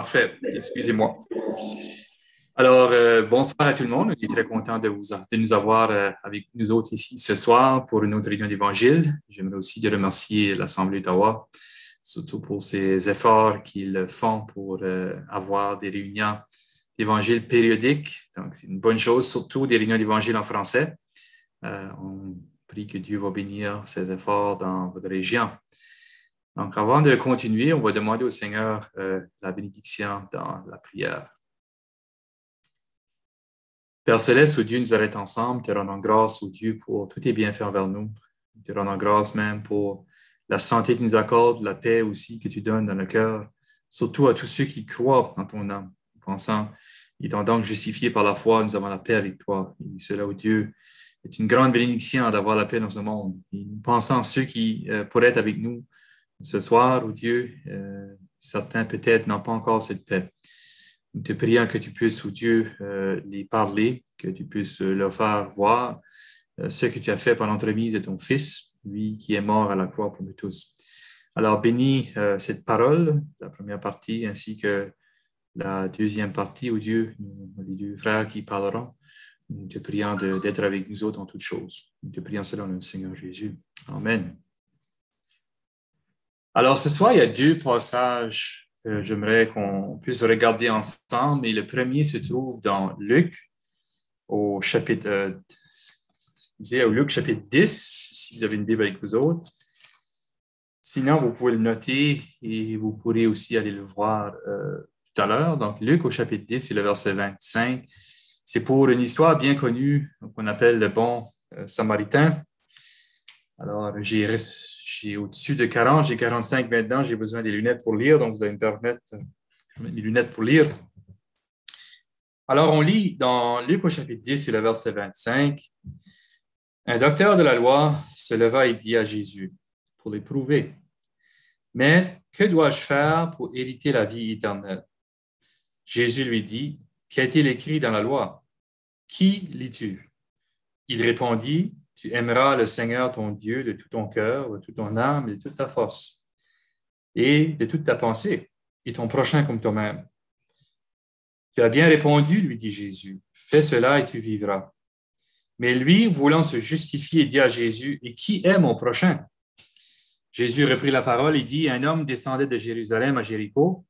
Parfait. Excusez-moi. Alors, bonsoir à tout le monde. On est très content de nous avoir avec nous autres ici ce soir pour une autre réunion d'Évangile. J'aimerais aussi remercier l'Assemblée d'Ottawa, surtout pour ses efforts qu'ils font pour avoir des réunions d'Évangile périodiques. Donc, c'est une bonne chose, surtout des réunions d'Évangile en français. On prie que Dieu va bénir ses efforts dans votre région. Donc, avant de continuer, on va demander au Seigneur la bénédiction dans la prière. Père Céleste, où Dieu nous arrête ensemble, te rendons grâce, au Dieu, pour tous tes bienfaits envers nous. Te rendons grâce même pour la santé que tu nous accordes, la paix aussi que tu donnes dans le cœur, surtout à tous ceux qui croient en ton nom, pensant, étant donc justifiés par la foi, nous avons la paix avec toi. Et cela, au Dieu, est une grande bénédiction d'avoir la paix dans ce monde. Et nous pensons à ceux qui pourraient être avec nous ce soir, oh Dieu, certains peut-être n'ont pas encore cette paix. Nous te prions que tu puisses, oh Dieu, les parler, que tu puisses leur faire voir ce que tu as fait par l'entremise de ton Fils, lui qui est mort à la croix pour nous tous. Alors, bénis cette parole, la première partie, ainsi que la deuxième partie, oh Dieu, les deux frères qui parleront. Nous te prions d'être avec nous autres en toutes choses. Nous te prions cela dans le Seigneur Jésus. Amen. Alors, ce soir, il y a deux passages que j'aimerais qu'on puisse regarder ensemble. Et le premier se trouve dans Luc, au chapitre 10, si vous avez une Bible avec vous autres. Sinon, vous pouvez le noter et vous pourrez aussi aller le voir tout à l'heure. Donc, Luc, au chapitre 10, c'est le verset 25. C'est pour une histoire bien connue qu'on appelle le bon Samaritain. Alors, j'ai au-dessus de 40, j'ai 45 maintenant, j'ai besoin des lunettes pour lire, donc vous allez me permettre, je mets mes lunettes pour lire. Alors, on lit dans Luc au chapitre 10, c'est le verset 25. Un docteur de la loi se leva et dit à Jésus, pour l'éprouver, « Maître, que dois-je faire pour hériter la vie éternelle? » Jésus lui dit, « Qu'est-il écrit dans la loi? Qui lis-tu? » Il répondit, « Tu aimeras le Seigneur ton Dieu de tout ton cœur, de toute ton âme et de toute ta force, et de toute ta pensée, et ton prochain comme toi-même. » « Tu as bien répondu, lui dit Jésus, fais cela et tu vivras. » Mais lui, voulant se justifier, dit à Jésus, « Et qui est mon prochain? » Jésus reprit la parole et dit, « Un homme descendait de Jérusalem à Jéricho.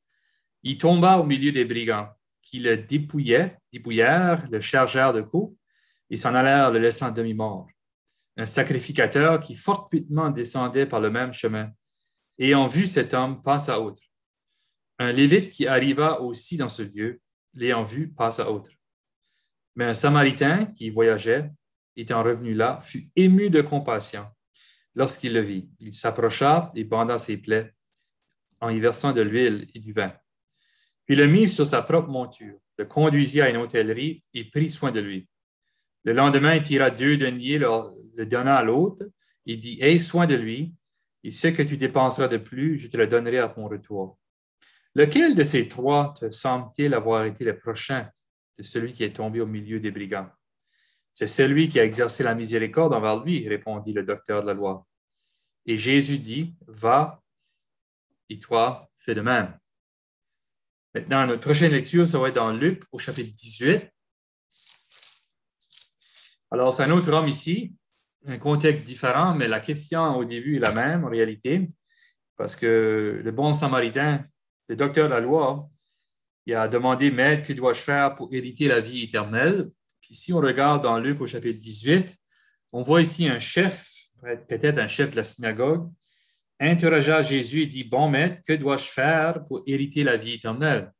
Il tomba au milieu des brigands, qui le dépouillèrent, le chargèrent de coups, et s'en allèrent le laissant demi-mort. Un sacrificateur qui fortuitement descendait par le même chemin. Ayant vu cet homme, passa outre. Un Lévite qui arriva aussi dans ce lieu, l'ayant vu, passa outre. Mais un Samaritain qui voyageait, étant revenu là, fut ému de compassion lorsqu'il le vit. Il s'approcha et banda ses plaies en y versant de l'huile et du vin. Puis le mit sur sa propre monture, le conduisit à une hôtellerie et prit soin de lui. Le lendemain, il tira 2 deniers, le donna à l'autre, et dit, « Aie soin de lui, et ce que tu dépenseras de plus, je te le donnerai à ton retour. » Lequel de ces 3 te semble-t-il avoir été le prochain de celui qui est tombé au milieu des brigands? C'est celui qui a exercé la miséricorde envers lui, répondit le docteur de la loi. Et Jésus dit, « Va, et toi, fais de même. » Maintenant, notre prochaine lecture, ça va être dans Luc, au chapitre 18. Alors, c'est un autre homme ici, un contexte différent, mais la question au début est la même en réalité, parce que le bon Samaritain, le docteur de la loi, il a demandé, « Maître, que dois-je faire pour hériter la vie éternelle? » Puis si on regarde dans Luc au chapitre 18, on voit ici un chef, peut-être un chef de la synagogue, interrogea Jésus et dit, « Bon maître, que dois-je faire pour hériter la vie éternelle? »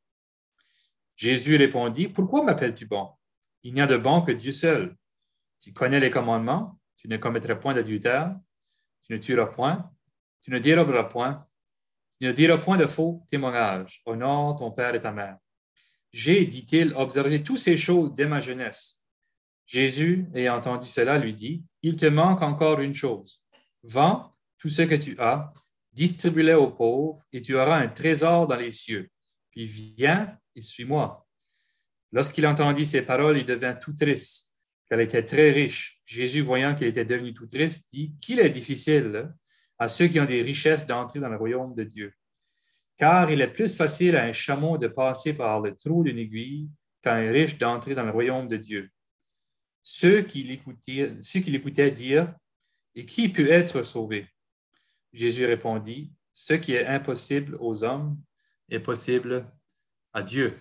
Jésus répondit, « Pourquoi m'appelles-tu bon? Il n'y a de bon que Dieu seul. Tu connais les commandements, tu ne commettras point d'adultère, tu ne tueras point, tu ne déroberas point, tu ne diras point de faux témoignages, honore ton père et ta mère. J'ai, dit-il, observé toutes ces choses dès ma jeunesse. » Jésus, ayant entendu cela, lui dit, « Il te manque encore une chose. Vends tout ce que tu as, distribue-le aux pauvres, et tu auras un trésor dans les cieux. Puis viens et suis-moi. » Lorsqu'il entendit ces paroles, il devint tout triste, car il était très riche. Jésus, voyant qu'il était devenu tout triste, dit, « Qu'il est difficile à ceux qui ont des richesses d'entrer dans le royaume de Dieu. Car il est plus facile à un chameau de passer par le trou d'une aiguille qu'à un riche d'entrer dans le royaume de Dieu. Ceux qui l'écoutaient dirent, et qui peut être sauvé? Jésus répondit, ce qui est impossible aux hommes est possible à Dieu.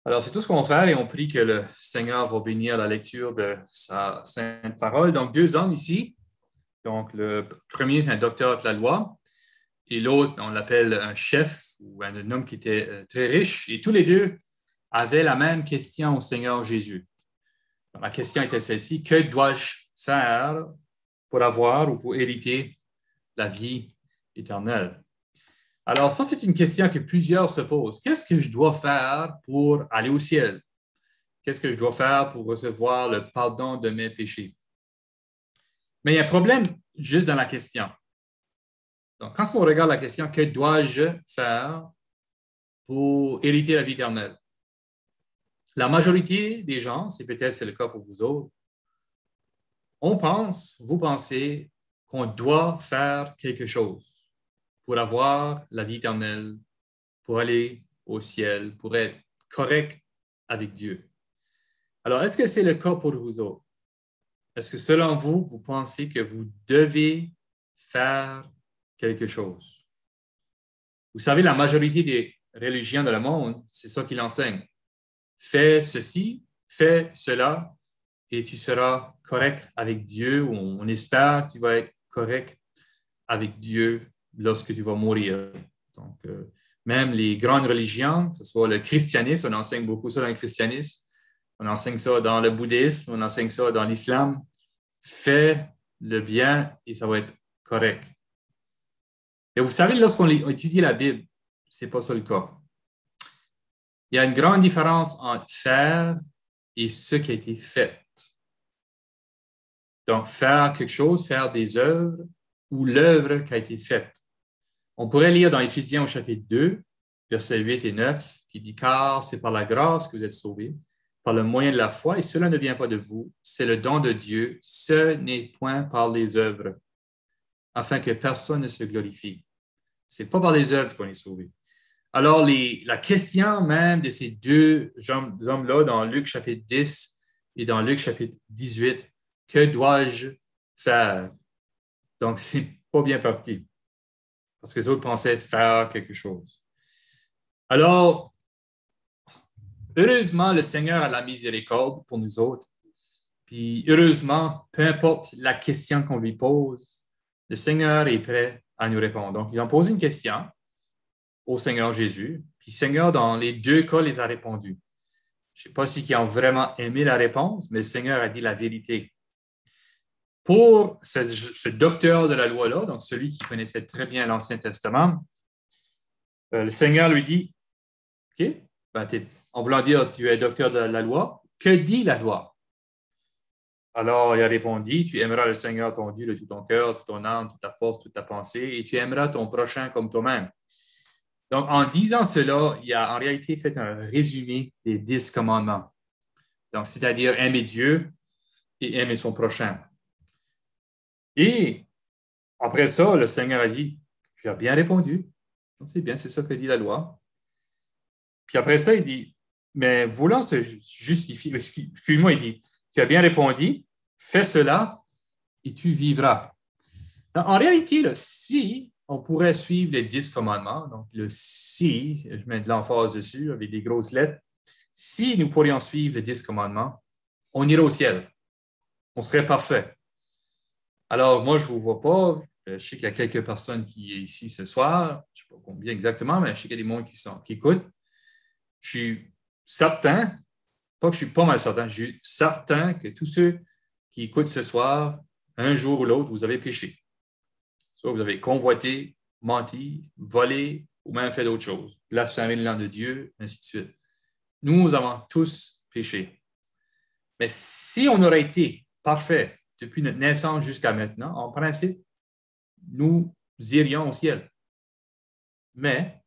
Alors, c'est tout ce qu'on va faire et on prie que le Seigneur va bénir la lecture de sa sainte parole. Donc, deux hommes ici. Donc, le premier, c'est un docteur de la loi et l'autre, on l'appelle un chef ou un homme qui était très riche. Et tous les deux avaient la même question au Seigneur Jésus. Donc, la question était celle-ci, que dois-je faire pour avoir ou pour hériter la vie éternelle? Alors, ça, c'est une question que plusieurs se posent. Qu'est-ce que je dois faire pour aller au ciel? Qu'est-ce que je dois faire pour recevoir le pardon de mes péchés? Mais il y a un problème juste dans la question. Donc, quand on regarde la question, que dois-je faire pour hériter la vie éternelle? La majorité des gens, c'est le cas pour vous autres, vous pensez qu'on doit faire quelque chose pour avoir la vie éternelle, pour aller au ciel, pour être correct avec Dieu. Alors, est-ce que c'est le cas pour vous autres? Est-ce que selon vous, vous pensez que vous devez faire quelque chose? Vous savez, la majorité des religions de le monde, c'est ça qu'ils enseignent. Fais ceci, fais cela, et tu seras correct avec Dieu, ou on espère que tu vas être correct avec Dieu lorsque tu vas mourir. Donc, même les grandes religions, que ce soit le christianisme, on enseigne beaucoup ça dans le christianisme, on enseigne ça dans le bouddhisme, on enseigne ça dans l'islam. Fais le bien et ça va être correct. Et vous savez, lorsqu'on étudie la Bible, ce n'est pas ça le cas. Il y a une grande différence entre faire et ce qui a été fait. Donc, faire quelque chose, faire des œuvres ou l'œuvre qui a été faite. On pourrait lire dans Éphésiens au chapitre 2, versets 8 et 9, qui dit « Car c'est par la grâce que vous êtes sauvés, par le moyen de la foi, et cela ne vient pas de vous, c'est le don de Dieu, ce n'est point par les œuvres, afin que personne ne se glorifie. » Ce n'est pas par les œuvres qu'on est sauvé. Alors, la question même de ces deux hommes-là dans Luc chapitre 10 et dans Luc chapitre 18, que dois-je faire? Donc, c'est pas bien parti. Parce que les autres pensaient faire quelque chose. Alors, heureusement, le Seigneur a la miséricorde pour nous autres. Puis, heureusement, peu importe la question qu'on lui pose, le Seigneur est prêt à nous répondre. Donc, ils ont posé une question au Seigneur Jésus. Puis, le Seigneur, dans les deux cas, les a répondu. Je ne sais pas s'ils ont vraiment aimé la réponse, mais le Seigneur a dit la vérité. Pour ce docteur de la loi-là, donc celui qui connaissait très bien l'Ancien Testament, le Seigneur lui dit, OK, en voulant dire, tu es docteur de la loi, que dit la loi? Alors, il a répondu, tu aimeras le Seigneur ton Dieu de tout ton cœur, toute ton âme, toute ta force, toute ta pensée, et tu aimeras ton prochain comme toi-même. Donc, en disant cela, il a en réalité fait un résumé des 10 commandements. Donc, c'est-à-dire aimer Dieu et aimer son prochain. Et après ça, le Seigneur a dit, tu as bien répondu. Donc, c'est bien, c'est ça que dit la loi. Puis après ça, il dit, mais voulant se justifier, excuse-moi, il dit, tu as bien répondu, fais cela et tu vivras. Donc, en réalité, là, si on pourrait suivre les 10 commandements, donc le si, je mets de l'emphase dessus avec des grosses lettres, si nous pourrions suivre les 10 commandements, on irait au ciel. On serait parfait. Alors, moi, je ne vous vois pas. Je sais qu'il y a quelques personnes qui sont ici ce soir. Je ne sais pas combien exactement, mais je sais qu'il y a des gens qui écoutent. Je suis certain, pas que je suis pas mal certain, je suis certain que tous ceux qui écoutent ce soir, un jour ou l'autre, vous avez péché. Soit vous avez convoité, menti, volé ou même fait d'autres choses. Blasphémé le nom de Dieu, ainsi de suite. Nous avons tous péché. Mais si on aurait été parfait depuis notre naissance jusqu'à maintenant, en principe, nous irions au ciel. Mais,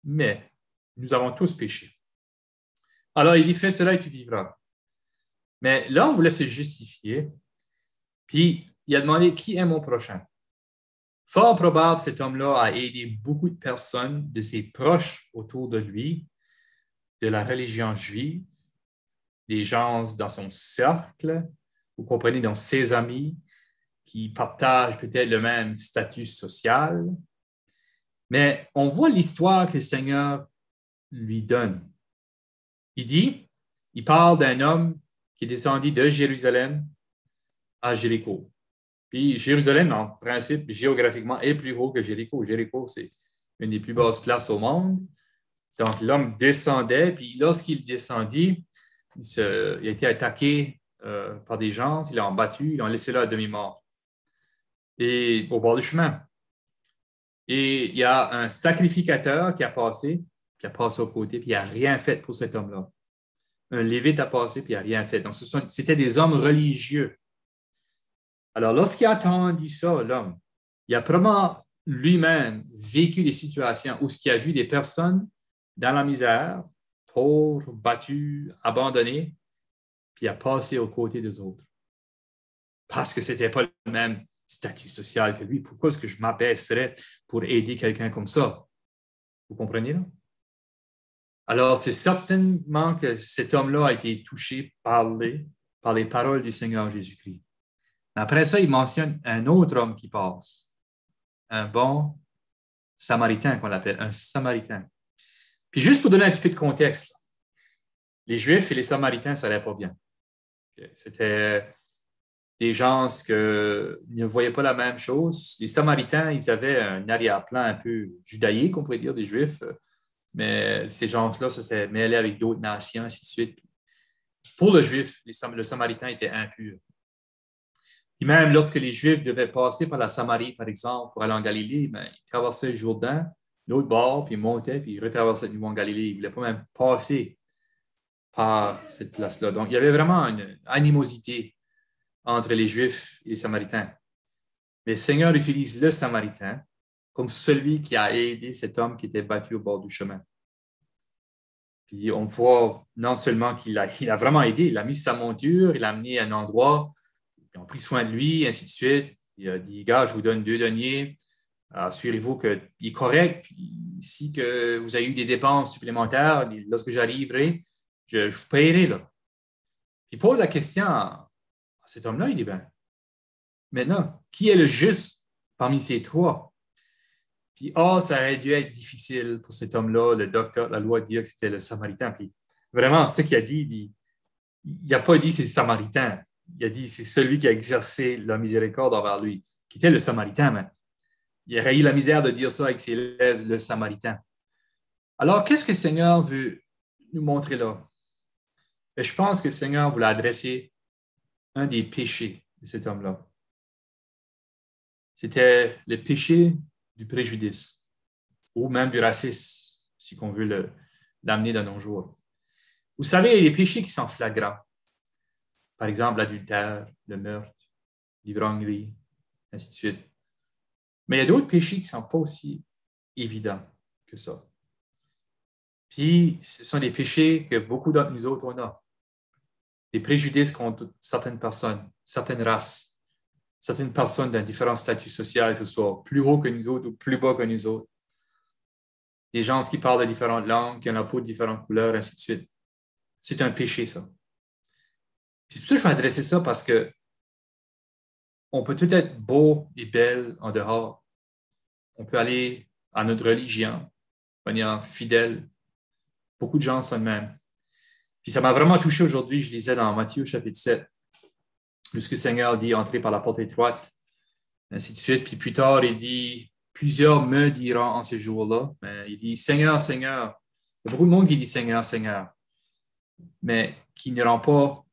nous avons tous péché. Alors, il dit, fais cela et tu vivras. Mais là, on voulait se justifier. Puis, il a demandé, qui est mon prochain? Fort probable, cet homme-là a aidé beaucoup de personnes de ses proches autour de lui, de la religion juive, des gens dans son cercle, vous comprenez, dans ses amis, qui partagent peut-être le même statut social. Mais on voit l'histoire que le Seigneur lui donne. Il parle d'un homme qui est descendu de Jérusalem à Jéricho. Puis Jérusalem, en principe, géographiquement, est plus haut que Jéricho. Jéricho, c'est une des plus basses places au monde. Donc, l'homme descendait, puis lorsqu'il descendit, il a été attaqué par des gens, ils l'ont battu, ils l'ont laissé là à demi-mort. Et au bord du chemin. Et il y a un sacrificateur qui a passé au côté, puis il n'a rien fait pour cet homme-là. Un lévite a passé, puis il n'a rien fait. Donc, c'était des hommes religieux. Alors, lorsqu'il a entendu ça, l'homme, il a probablement lui-même vécu des situations où il a vu des personnes dans la misère, pauvres, battues, abandonnées, puis il a passé aux côtés des autres. Parce que ce n'était pas le même statut social que lui. Pourquoi est-ce que je m'abaisserais pour aider quelqu'un comme ça? Vous comprenez, là? Alors, c'est certainement que cet homme-là a été touché par les paroles du Seigneur Jésus-Christ. Après ça, il mentionne un autre homme qui passe, un bon Samaritain qu'on l'appelle, un Samaritain. Puis juste pour donner un petit peu de contexte, les Juifs et les Samaritains, ça n'allait pas bien. C'était des gens qui ne voyaient pas la même chose. Les Samaritains, ils avaient un arrière-plan un peu judaïque, on pourrait dire, des Juifs, mais ces gens-là se mêlaient avec d'autres nations, ainsi de suite. Pour le Juif, le Samaritain était impur. Et même lorsque les Juifs devaient passer par la Samarie, par exemple, pour aller en Galilée, ils traversaient le Jourdain, l'autre bord, puis ils montaient, puis ils retraversaient le mont Galilée. Ils ne voulaient pas même passer par cette place-là. Donc, il y avait vraiment une animosité entre les Juifs et les Samaritains. Mais le Seigneur utilise le Samaritain comme celui qui a aidé cet homme qui était battu au bord du chemin. Puis on voit non seulement qu'il a vraiment aidé, il a mis sa monture, il l'a amené à un endroit, ils ont pris soin de lui, ainsi de suite. Il a dit, gars, je vous donne 2 deniers, assurez-vous qu'il est correct, puis si que vous avez eu des dépenses supplémentaires, lorsque j'arriverai, je vous paierai. Là. Il pose la question à cet homme-là, il dit, ben, maintenant, qui est le juste parmi ces 3? Puis, ça aurait dû être difficile pour cet homme-là, le docteur, la loi dit que c'était le Samaritain. Puis, vraiment, ce qu'il a dit, il n'a pas dit c'est le Samaritain. Il a dit c'est celui qui a exercé la miséricorde envers lui, qui était le Samaritain. Mais il aurait eu la misère de dire ça avec ses lèvres, le Samaritain. Alors, qu'est-ce que le Seigneur veut nous montrer là? Et je pense que le Seigneur voulait adresser un des péchés de cet homme-là. C'était le péché du préjudice ou même du racisme, si on veut l'amener dans nos jours. Vous savez, il y a des péchés qui sont flagrants. Par exemple, l'adultère, le meurtre, l'ivrognerie, ainsi de suite. Mais il y a d'autres péchés qui ne sont pas aussi évidents que ça. Puis, ce sont des péchés que beaucoup d'entre nous autres, on a. Des préjudices contre certaines personnes, certaines races, certaines personnes d'un différent statut social, que ce soit plus haut que nous autres ou plus bas que nous autres. Des gens qui parlent de différentes langues, qui ont la peau de différentes couleurs, ainsi de suite. C'est un péché, ça. Puis c'est pour ça que je vais adresser ça parce que on peut tout être beau et belle en dehors. On peut aller à notre religion, de manière fidèle. Beaucoup de gens sont de même. Puis ça m'a vraiment touché aujourd'hui. Je lisais dans Matthieu chapitre 7, lorsque le Seigneur dit « Entrez par la porte étroite », ainsi de suite. Puis plus tard, il dit « Plusieurs me diront en ces jours-là ». Il dit « Seigneur, Seigneur ». Il y a beaucoup de monde qui dit « Seigneur, Seigneur », mais qui n'iront pas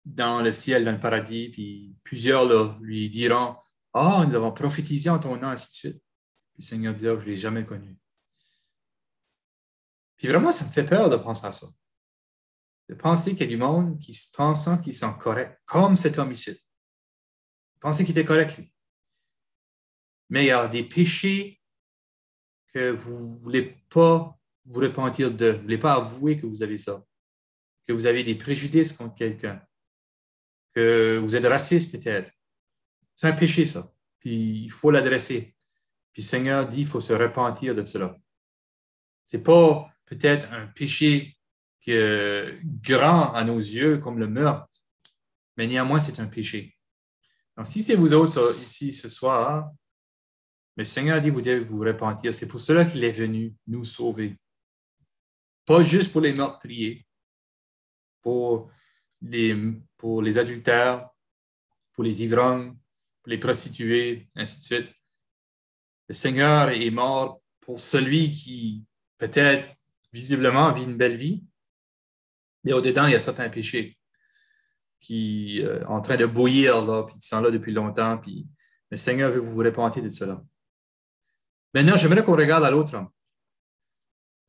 dans le ciel, dans le paradis. Puis plusieurs là, lui diront « Ah, nous avons prophétisé en ton nom », ainsi de suite. Puis le Seigneur dira « Je ne l'ai jamais connu ». Puis vraiment, ça me fait peur de penser à ça. De penser qu'il y a du monde qui se pensant qu'ils sont corrects, comme cet homme ici. Penser qu'il était correct, lui. Mais il y a des péchés que vous ne voulez pas vous repentir de. Vous ne voulez pas avouer que vous avez ça. Que vous avez des préjudices contre quelqu'un. Que vous êtes raciste peut-être. C'est un péché, ça. Puis il faut l'adresser. Puis le Seigneur dit qu'il faut se repentir de cela. Ce n'est pas peut-être un péché grand à nos yeux comme le meurtre, mais néanmoins, c'est un péché. Donc, si c'est vous autres ici ce soir, le Seigneur dit que vous devez vous repentir. C'est pour cela qu'il est venu nous sauver. Pas juste pour les meurtriers, pour les adultères, pour les ivrognes, pour les prostituées, ainsi de suite. Le Seigneur est mort pour celui qui, peut-être, visiblement, vit une belle vie, mais au-dedans, il y a certains péchés qui sont en train de bouillir, là, puis qui sont là depuis longtemps, puis le Seigneur veut que vous vous repentiez de cela. Maintenant, j'aimerais qu'on regarde à l'autre homme.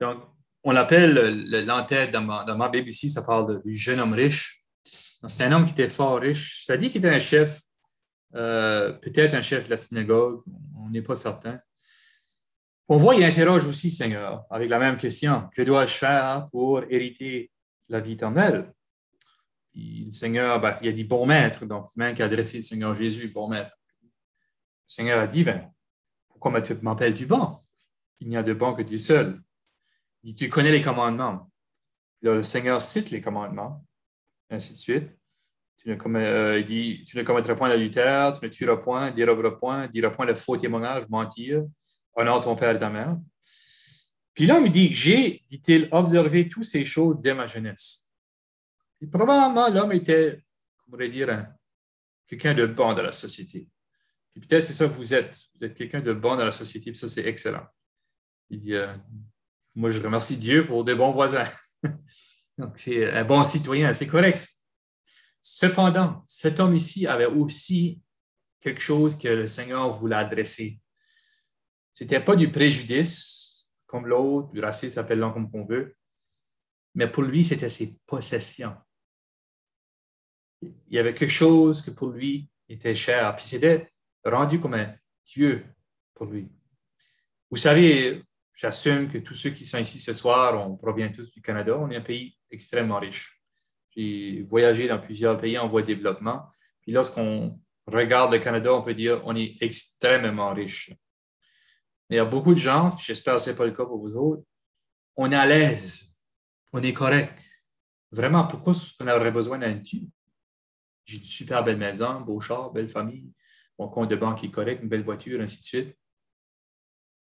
Donc, on l'appelle l'entête dans ma Bible ici, ça parle du jeune homme riche. C'est un homme qui était fort riche. Ça dit qu'il était un chef, peut-être un chef de la synagogue, on n'est pas certain. On voit, il interroge aussi le Seigneur avec la même question. Que dois-je faire pour hériter la vie éternelle? Puis le Seigneur, il a dit bon maître, donc c'est même qui a adressé le Seigneur Jésus, bon maître. Le Seigneur a dit, pourquoi m'appelles-tu bon? Il n'y a de bon que Dieu seul. Il dit, tu connais les commandements. Là, le Seigneur cite les commandements, ainsi de suite. Il dit, tu ne commettras point l'adultère, tu ne tueras point, déroberas point, diras point le faux témoignage, mentir, honore ton père et ta mère. Puis l'homme dit, j'ai, dit-il, observé toutes ces choses dès ma jeunesse. Puis probablement, l'homme était, on pourrait dire, quelqu'un de bon dans la société. Puis peut-être c'est ça que vous êtes. Vous êtes quelqu'un de bon dans la société, puis ça, c'est excellent. Il dit, moi, je remercie Dieu pour de bons voisins. Donc, c'est un bon citoyen, c'est correct. Cependant, cet homme ici avait aussi quelque chose que le Seigneur voulait adresser. Ce n'était pas du préjudice, comme l'autre, du racisme, appelle-le comme on veut, mais pour lui, c'était ses possessions. Il y avait quelque chose que pour lui était cher, puis c'était rendu comme un Dieu pour lui. Vous savez, j'assume que tous ceux qui sont ici ce soir, on provient tous du Canada. On est un pays extrêmement riche. J'ai voyagé dans plusieurs pays en voie de développement. Puis lorsqu'on regarde le Canada, on peut dire qu'on est extrêmement riche. Il y a beaucoup de gens, puis j'espère que ce n'est pas le cas pour vous autres, on est à l'aise, on est correct. Vraiment, pourquoi on aurait besoin d'un Dieu? J'ai une super belle maison, beau char, belle famille, mon compte de banque est correct, une belle voiture, ainsi de suite.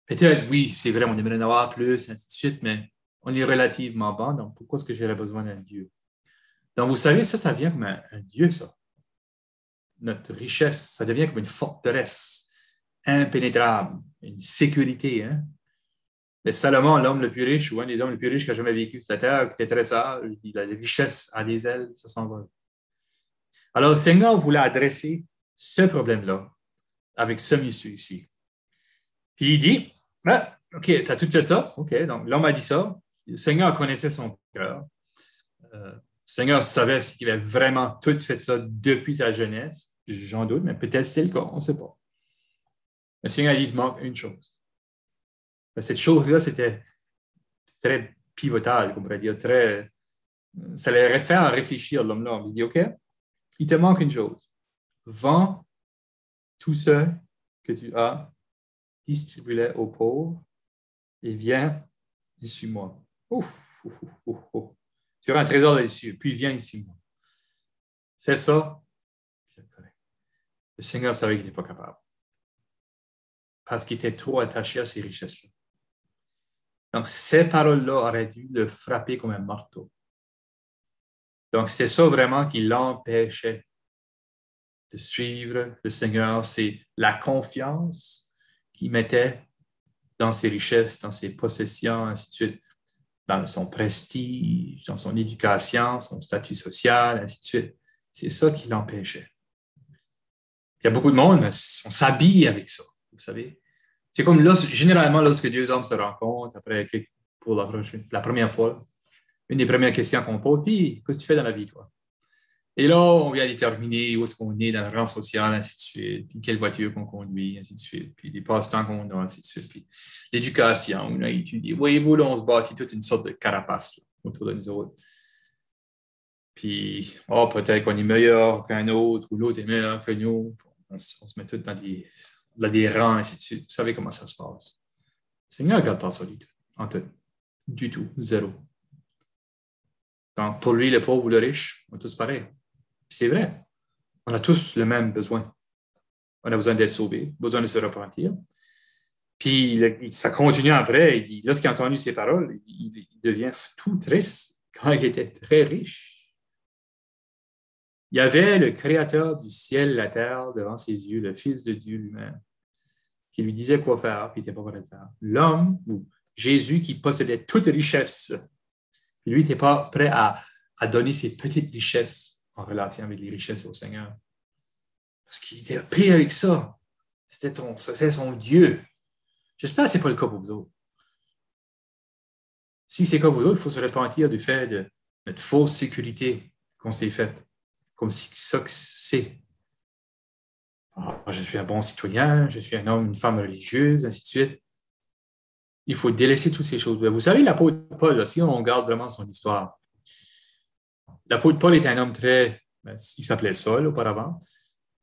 Peut-être, oui, c'est vrai, on aimerait en avoir plus, ainsi de suite, mais on est relativement bon, donc pourquoi est-ce que j'aurais besoin d'un Dieu? Donc, vous savez, ça vient comme un Dieu, ça. Notre richesse, ça devient comme une forteresse impénétrable, une sécurité. Hein? Mais Salomon, l'homme le plus riche, ou un des hommes les plus riches qui a jamais vécu sur la terre, qui était très sage, il a la richesse à des ailes, ça s'envole. Alors, le Seigneur voulait adresser ce problème-là avec ce monsieur ici. Puis il dit, OK, tu as tout fait ça. OK, donc l'homme a dit ça. Le Seigneur connaissait son cœur. Le Seigneur savait qu'il avait vraiment tout fait ça depuis sa jeunesse. J'en doute, mais peut-être c'est le cas, on ne sait pas. Le Seigneur a dit, il te manque une chose. Cette chose-là, c'était très pivotal, on pourrait dire, ça l'aurait fait réfléchir l'homme-là. Il dit, OK, il te manque une chose. Vends tout ce que tu as, distribue-le aux pauvres et viens et suis-moi. Ouf, ouf, ouf, ouf, ouf. Tu auras un trésor là-dessus, puis viens et suis-moi. Fais ça, c'est correct. Le Seigneur savait qu'il n'était pas capable. Parce qu'il était trop attaché à ces richesses-là. Donc, ces paroles-là auraient dû le frapper comme un marteau. Donc, c'est ça vraiment qui l'empêchait de suivre le Seigneur. C'est la confiance qu'il mettait dans ses richesses, dans ses possessions, ainsi de suite, dans son prestige, dans son éducation, son statut social, ainsi de suite. C'est ça qui l'empêchait. Il y a beaucoup de monde, mais on s'habille avec ça, vous savez. C'est comme généralement, lorsque deux hommes se rencontrent, après, pour la première fois, une des premières questions qu'on pose, puis, qu'est-ce que tu fais dans la vie, toi? Et là, on vient déterminer où est-ce qu'on est dans le rang social, ainsi de suite, puis quelle voiture qu'on conduit, ainsi de suite, puis les passe-temps qu'on a, ainsi de suite, puis l'éducation, on a étudié. Voyez-vous, là, on se bâtit toute une sorte de carapace là, autour de nous autres. Puis, peut-être qu'on est meilleur qu'un autre, ou l'autre est meilleur que nous. On se met tous l'adhérent, ainsi de suite. Vous savez comment ça se passe. Le Seigneur ne regarde pas ça du tout, zéro. Donc, pour lui, le pauvre ou le riche, on est tous pareils. C'est vrai. On a tous le même besoin. On a besoin d'être sauvés, besoin de se repentir. Puis, ça continue après. Lorsqu'il a entendu ces paroles, il devient tout triste quand il était très riche. Il y avait le Créateur du ciel et la terre devant ses yeux, le Fils de Dieu lui-même, qui lui disait quoi faire, puis il n'était pas prêt de faire. L'homme, ou Jésus, qui possédait toute richesse, puis lui n'était pas prêt à donner ses petites richesses en relation avec les richesses au Seigneur. Parce qu'il était pris avec ça. C'était son Dieu. J'espère que ce n'est pas le cas pour vous autres. Si c'est le cas pour vous autres, il faut se repentir du fait de notre fausse sécurité qu'on s'est faite. Comme si ça que c'est. Je suis un bon citoyen, je suis un homme, une femme religieuse, ainsi de suite. Il faut délaisser toutes ces choses-là. Vous savez, l'apôtre Paul, là, si on regarde vraiment son histoire, l'apôtre Paul était un homme il s'appelait Saul auparavant,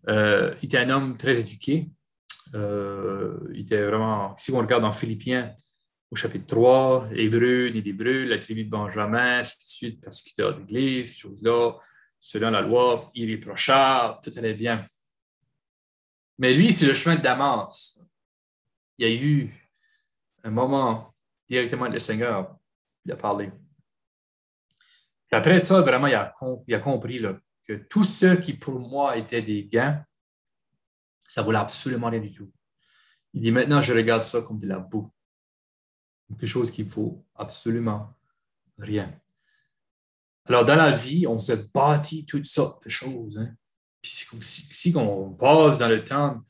il était un homme très éduqué. Il était vraiment, si on regarde dans Philippiens, au chapitre 3, Hébreux, né d'Hébreux, la tribu de Benjamin, ainsi de suite, persécuteur de l'Église, ces choses-là, selon la loi, irréprochable, tout allait bien. Mais lui, sur le chemin de Damas, il y a eu un moment directement avec le Seigneur, il a parlé. Et après ça, vraiment, il a compris là, que tout ce qui pour moi était des gains, ça ne vaut absolument rien du tout. Il dit maintenant, je regarde ça comme de la boue. Quelque chose qui ne vaut absolument rien. Alors, dans la vie, on se bâtit toutes sortes de choses. Hein? Puis si on passe dans le temps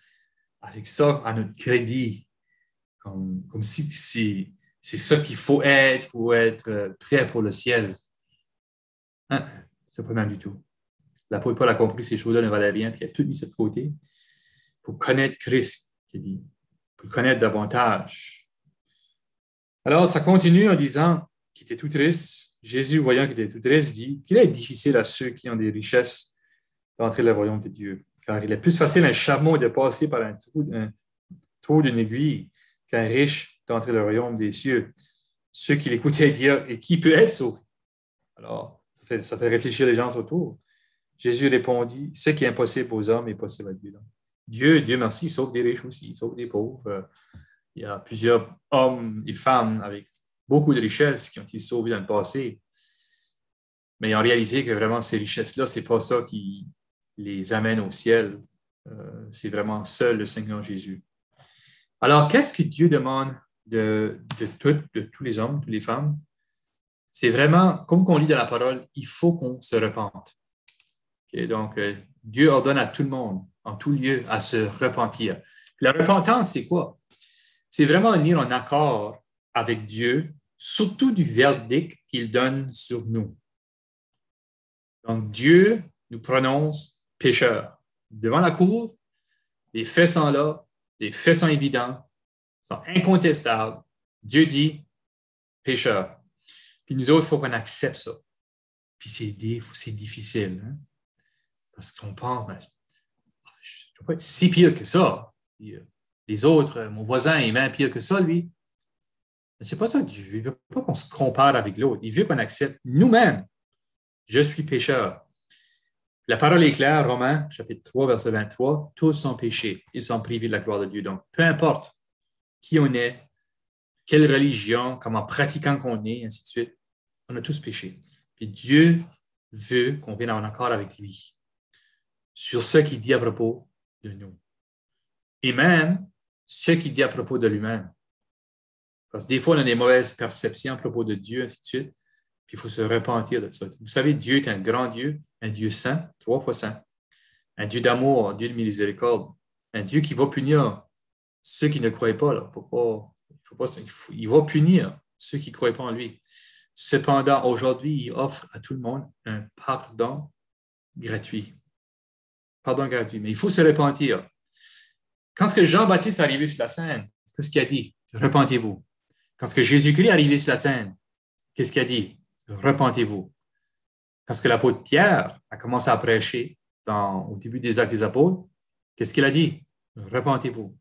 avec ça à notre crédit, comme si c'est ça qu'il faut être pour être prêt pour le ciel. Hein? C'est pas mal du tout. L'apôtre Paul a compris que ces choses-là ne valaient rien, puis il a tout mis de côté pour connaître Christ, qu'il dit, pour le connaître davantage. Alors, ça continue en disant qu'il était tout triste. Jésus, voyant qu'il était tout triste, dit qu'il est difficile à ceux qui ont des richesses d'entrer dans le royaume de Dieu. Car il est plus facile à un chameau de passer par un trou d'une aiguille qu'un riche d'entrer dans le royaume des cieux. Ceux qui l'écoutaient dire, et qui peut être sauvé? Alors, ça fait réfléchir les gens autour. Jésus répondit, ce qui est impossible aux hommes est possible à Dieu. Dieu merci, il sauve des riches aussi, il sauve des pauvres. Il y a plusieurs hommes et femmes avec beaucoup de richesses qui ont été sauvés dans le passé. Mais ils ont réalisé que vraiment ces richesses-là, ce n'est pas ça qui les amène au ciel. C'est vraiment seul le Seigneur Jésus. Alors, qu'est-ce que Dieu demande de tous les hommes, toutes les femmes? C'est vraiment, comme on lit dans la parole, il faut qu'on se repente. Okay? Donc, Dieu ordonne à tout le monde, en tout lieu, à se repentir. La repentance, c'est quoi? C'est vraiment venir en accord avec Dieu, surtout du verdict qu'il donne sur nous. Donc, Dieu nous prononce pécheurs. Devant la cour, les faits sont là, les faits sont évidents, sont incontestables. Dieu dit pécheur. Puis nous autres, il faut qu'on accepte ça. Puis c'est difficile, hein? Parce qu'on pense, je ne dois pas être si pire que ça. Puis, les autres, mon voisin est même pire que ça, lui. Mais ce n'est pas ça que Dieu veut. Il ne veut pas qu'on se compare avec l'autre. Il veut qu'on accepte nous-mêmes. Je suis pécheur. La parole est claire, Romains, chapitre 3, verset 23. Tous sont péchés. Ils sont privés de la gloire de Dieu. Donc, peu importe qui on est, quelle religion, comment pratiquant qu'on est, ainsi de suite, on a tous péché. Puis Dieu veut qu'on vienne en accord avec lui sur ce qu'il dit à propos de nous. Et même ce qu'il dit à propos de lui-même. Parce que des fois, on a des mauvaises perceptions à propos de Dieu, ainsi de suite. Puis il faut se repentir de ça. Vous savez, Dieu est un grand Dieu, un Dieu saint, 3 fois saint, un Dieu d'amour, un Dieu de miséricorde, un Dieu qui va punir ceux qui ne croient pas. Là. Il va punir ceux qui ne croient pas en lui. Cependant, aujourd'hui, il offre à tout le monde un pardon gratuit. Pardon gratuit. Mais il faut se repentir. Quand Jean-Baptiste est arrivé sur la scène, qu'est-ce qu'il a dit? Repentez-vous. Quand Jésus-Christ est arrivé sur la scène, qu'est-ce qu'il a dit? Repentez-vous. Quand l'apôtre Pierre a commencé à prêcher au début des Actes des Apôtres, qu'est-ce qu'il a dit? Repentez-vous.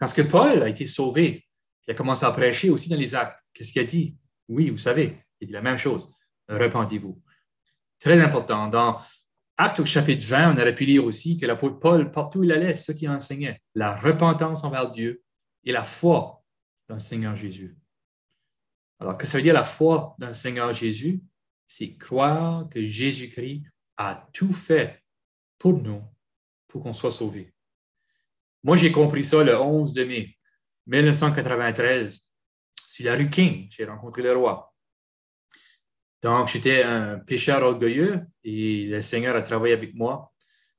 Parce que Paul a été sauvé. Il a commencé à prêcher aussi dans les Actes. Qu'est-ce qu'il a dit? Oui, vous savez, il dit la même chose. Repentez-vous. Très important. Dans Actes au chapitre 20, on aurait pu lire aussi que l'apôtre Paul, partout où il allait, c'est ce qu'il enseignait. La repentance envers Dieu et la foi dans le Seigneur Jésus. Alors, que ça veut dire la foi dans le Seigneur Jésus? C'est croire que Jésus-Christ a tout fait pour nous, pour qu'on soit sauvés. Moi, j'ai compris ça le 11 mai 1993, sur la rue King. J'ai rencontré le roi. Donc, j'étais un pécheur orgueilleux et le Seigneur a travaillé avec moi.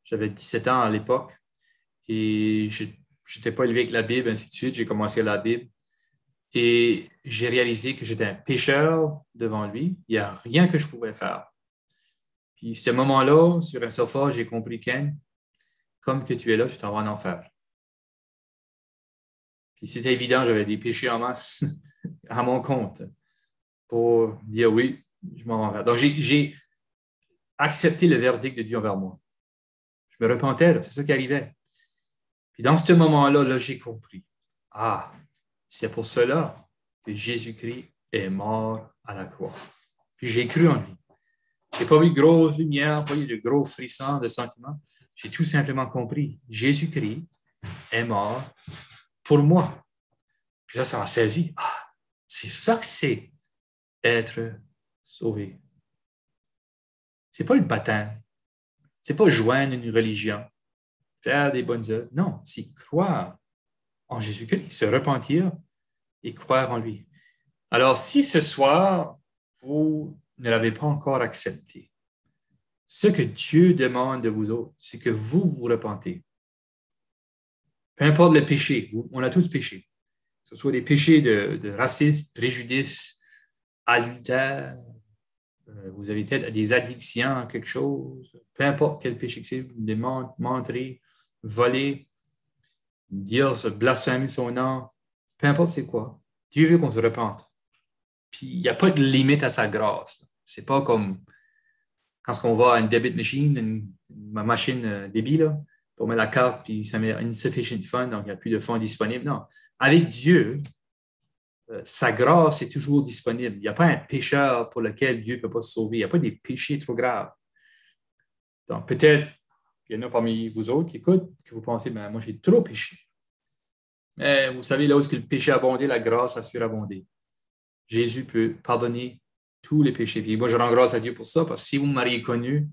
J'avais 17 ans à l'époque et je n'étais pas élevé avec la Bible, ainsi de suite. J'ai commencé la Bible et j'ai réalisé que j'étais un pécheur devant lui. Il n'y a rien que je pouvais faire. Puis, ce moment-là, sur un sofa, j'ai compris, Ken, comme que tu es là, tu t'en vas en enfer. Puis, c'était évident, j'avais des péchés en masse à mon compte pour dire oui, je m'en vais en enfer. Donc, j'ai accepté le verdict de Dieu envers moi. Je me repentais, c'est ça qui arrivait. Puis dans ce moment-là, là, j'ai compris. Ah, c'est pour cela que Jésus-Christ est mort à la croix. Puis j'ai cru en lui. Je n'ai pas vu de grosse lumière, pas eu de gros frissons, de sentiments. J'ai tout simplement compris. Jésus-Christ est mort pour moi. Puis là, ça m'a saisi. Ah, c'est ça que c'est être sauvé. Ce n'est pas le baptême. Ce n'est pas joindre une religion, faire des bonnes œuvres. Non, c'est croire en Jésus-Christ, se repentir et croire en lui. Alors, si ce soir, vous ne l'avez pas encore accepté, ce que Dieu demande de vous autres, c'est que vous vous repentez. Peu importe le péché, on a tous péché. Que ce soit des péchés de racisme, préjudice, adultère, vous avez peut-être des addictions à quelque chose, peu importe quel péché que c'est, des menteries, voler, dire, se blasphémer son nom, peu importe c'est quoi. Dieu veut qu'on se repente. Puis il n'y a pas de limite à sa grâce. C'est pas comme quand on va à une debit machine, une machine débit, là, on met la carte, puis ça met insufficient fund, donc il n'y a plus de fonds disponibles. Non. Avec Dieu, sa grâce est toujours disponible. Il n'y a pas un pécheur pour lequel Dieu ne peut pas se sauver. Il n'y a pas des péchés trop graves. Donc, peut-être qu'il y en a parmi vous autres qui écoutent, que vous pensez, ben, moi, j'ai trop péché. Mais vous savez, là où le péché a abondé, la grâce a surabondé. Jésus peut pardonner tous les péchés. Puis moi, je rends grâce à Dieu pour ça, parce que si vous m'auriez connu,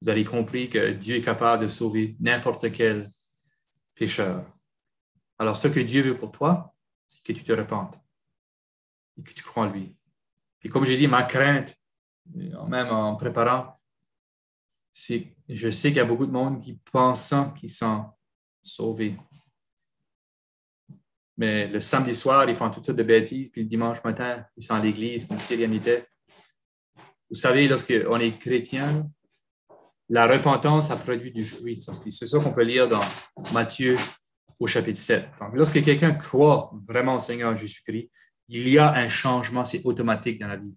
vous avez compris que Dieu est capable de sauver n'importe quel pécheur. Alors, ce que Dieu veut pour toi, c'est que tu te repentes et que tu crois en lui. Et comme j'ai dit, ma crainte, même en préparant, c'est que je sais qu'il y a beaucoup de monde qui pensent qu'ils sont sauvés. Mais le samedi soir, ils font toutes sortes de bêtises, puis le dimanche matin, ils sont à l'église comme si rien n'était. Vous savez, lorsqu'on est chrétien, la repentance a produit du fruit. C'est ça qu'on peut lire dans Matthieu au chapitre 7. Donc, lorsque quelqu'un croit vraiment au Seigneur Jésus-Christ, il y a un changement, c'est automatique dans la vie.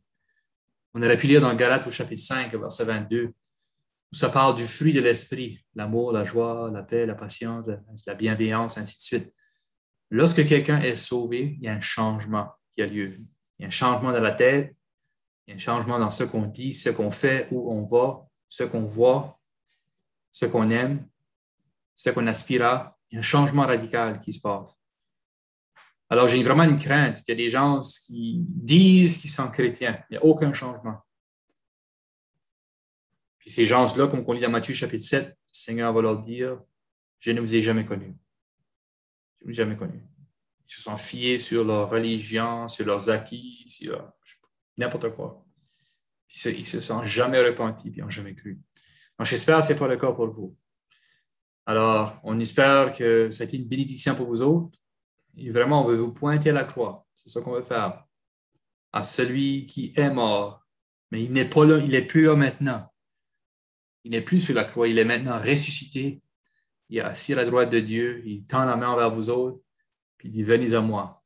On aurait pu lire dans Galates au chapitre 5, verset 22, où ça parle du fruit de l'esprit, l'amour, la joie, la paix, la patience, la bienveillance, ainsi de suite. Lorsque quelqu'un est sauvé, il y a un changement qui a lieu. Il y a un changement dans la tête, il y a un changement dans ce qu'on dit, ce qu'on fait, où on va, ce qu'on voit, ce qu'on aime, ce qu'on aspire à. Il y a un changement radical qui se passe. Alors, j'ai vraiment une crainte qu'il y a des gens qui disent qu'ils sont chrétiens. Il n'y a aucun changement. Puis ces gens-là, comme on lit dans Matthieu chapitre 7, le Seigneur va leur dire, je ne vous ai jamais connus. Je ne vous ai jamais connus. Ils se sont fiés sur leur religion, sur leurs acquis, sur n'importe quoi. Puis ils ne se sont jamais repentis, puis ils n'ont jamais cru. Donc, j'espère que ce n'est pas le cas pour vous. Alors, on espère que ça a été une bénédiction pour vous autres. Et vraiment, on veut vous pointer à la croix. C'est ça qu'on veut faire. À celui qui est mort. Mais il n'est pas là, il n'est plus là maintenant. Il n'est plus sur la croix, il est maintenant ressuscité. Il est assis à la droite de Dieu. Il tend la main envers vous autres. Puis il dit, venez à moi.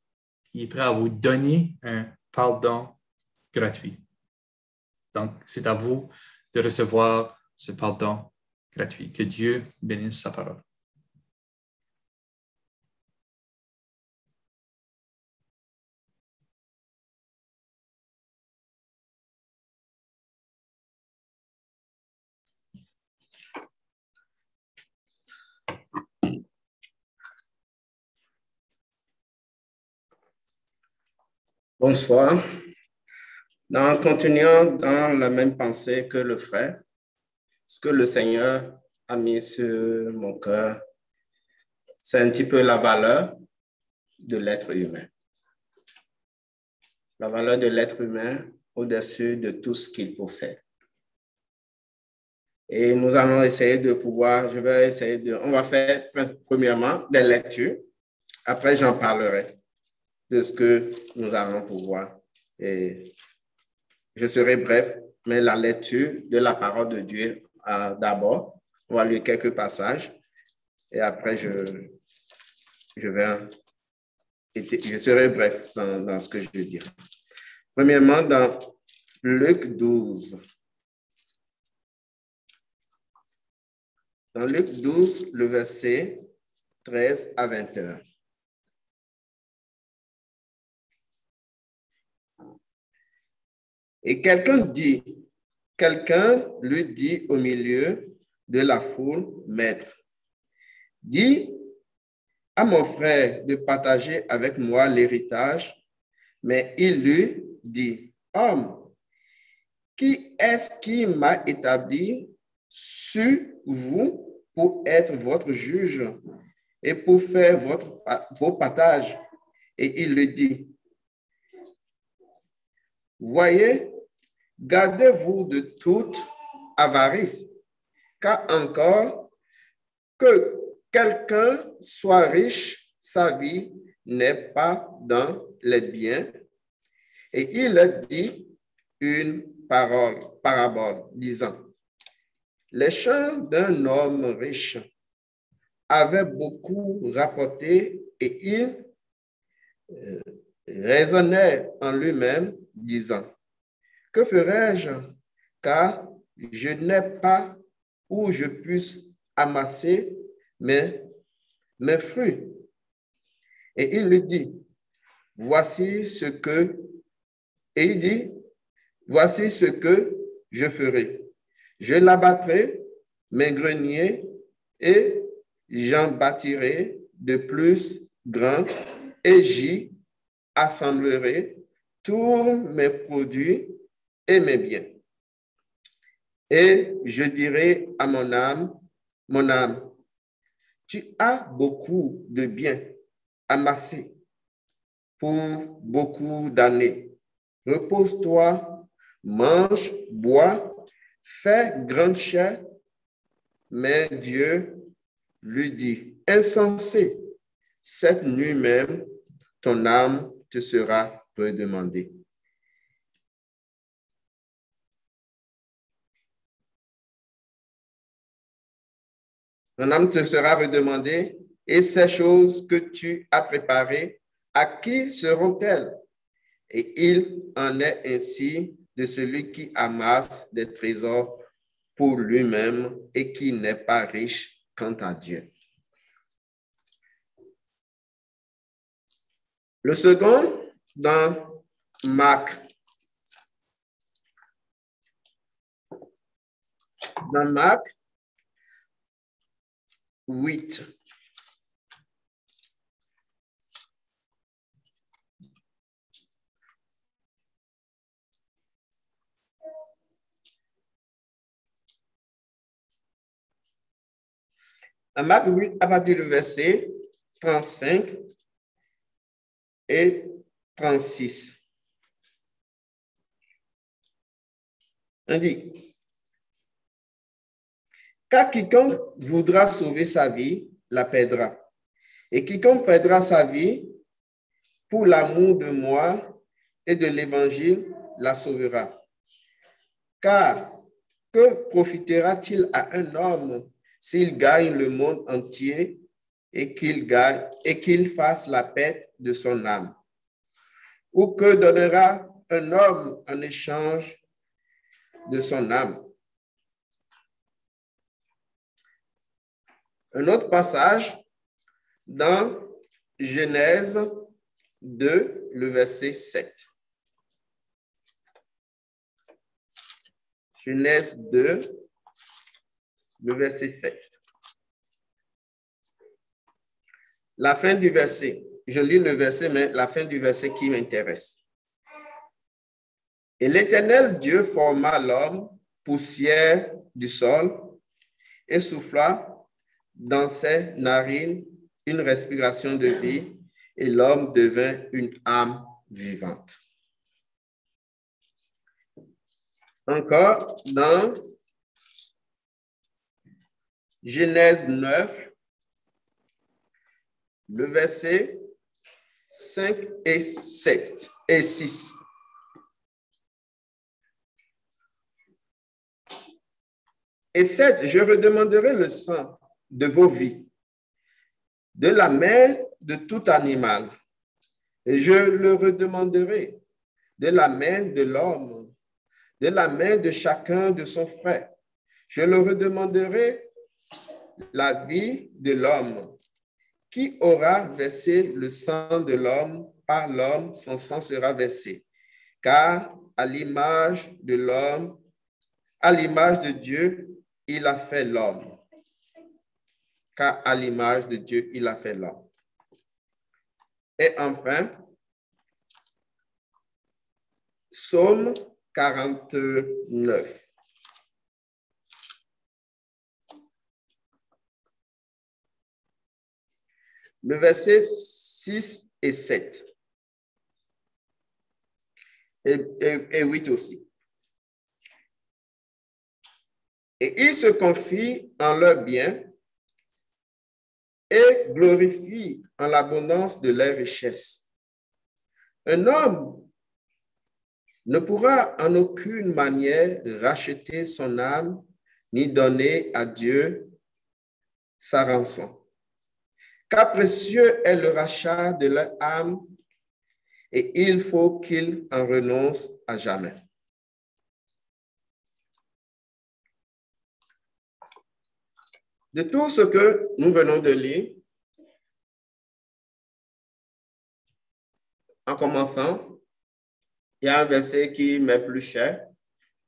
Il est prêt à vous donner un pardon gratuit. Donc, c'est à vous de recevoir ce pardon gratuit. Que Dieu bénisse sa parole. Bonsoir. Continuant dans la même pensée que le frère, ce que le Seigneur a mis sur mon cœur, c'est un petit peu la valeur de l'être humain. La valeur de l'être humain au-dessus de tout ce qu'il possède. Et nous allons essayer de pouvoir, on va faire premièrement des lectures. Après, j'en parlerai de ce que nous allons pouvoir. Et je serai bref, mais la lecture de la parole de Dieu d'abord. On va lire quelques passages et après, je serai bref dans ce que je dis. Premièrement, dans Luc 12. Dans Luc 12, le verset 13 à 21. Et quelqu'un lui dit au milieu de la foule, Maître, dis à mon frère de partager avec moi l'héritage. Mais il lui dit, Homme, qui est-ce qui m'a établi sur vous pour être votre juge et pour faire vos partages? Et il lui dit, Voyez, gardez-vous de toute avarice, car encore que quelqu'un soit riche, sa vie n'est pas dans les biens. Et il dit une parabole, disant, les champs d'un homme riche avaient beaucoup rapporté et il raisonnait en lui-même, disant, que ferai-je, car je n'ai pas où je puisse amasser mes fruits. Et il lui dit, voici ce que je ferai. Je l'abattrai, mes greniers, et j'en bâtirai de plus grands, et j'y assemblerai tous mes produits et mes biens. Et je dirai à mon âme, tu as beaucoup de biens amassés pour beaucoup d'années. Repose-toi, mange, bois, fais grande chair. Mais Dieu lui dit, insensé, cette nuit même, ton âme te sera redemandée. Ton âme te sera redemandée, et ces choses que tu as préparées, à qui seront-elles? Et il en est ainsi de celui qui amasse des trésors pour lui-même et qui n'est pas riche quant à Dieu. Le second, dans Marc. Dans Marc 8. Dans Marc 8, à partir du verset 35 et 36. On dit, car quiconque voudra sauver sa vie, la perdra. Et quiconque perdra sa vie pour l'amour de moi et de l'évangile, la sauvera. Car que profitera-t-il à un homme s'il gagne le monde entier et qu'il fasse la perte de son âme? Ou que donnera un homme en échange de son âme? Un autre passage dans Genèse 2, le verset 7. Genèse 2, le verset 7. La fin du verset, je lis le verset, mais la fin du verset qui m'intéresse. Et l'Éternel Dieu forma l'homme, poussière du sol, et souffla dans ses narines une respiration de vie, et l'homme devint une âme vivante. Encore dans Genèse 9, le verset 5 et 7 et 6. Et 7, je redemanderai le sang de vos vies, de la main de tout animal, et je le redemanderai de la main de l'homme, de la main de chacun de son frère. Je le redemanderai la vie de l'homme. Qui aura versé le sang de l'homme, par l'homme, son sang sera versé. Car à l'image de l'homme, à l'image de Dieu, il a fait l'homme. Car à l'image de Dieu, il a fait l'homme. Et enfin, Psaume 49. Le verset 6 et 7. Et 8 aussi. Et ils se confient en leur bien et glorifient en l'abondance de leurs richesses. Un homme ne pourra en aucune manière racheter son âme ni donner à Dieu sa rançon. Car précieux est le rachat de leur âme et il faut qu'ils en renoncent à jamais. De tout ce que nous venons de lire, en commençant, il y a un verset qui m'est plus cher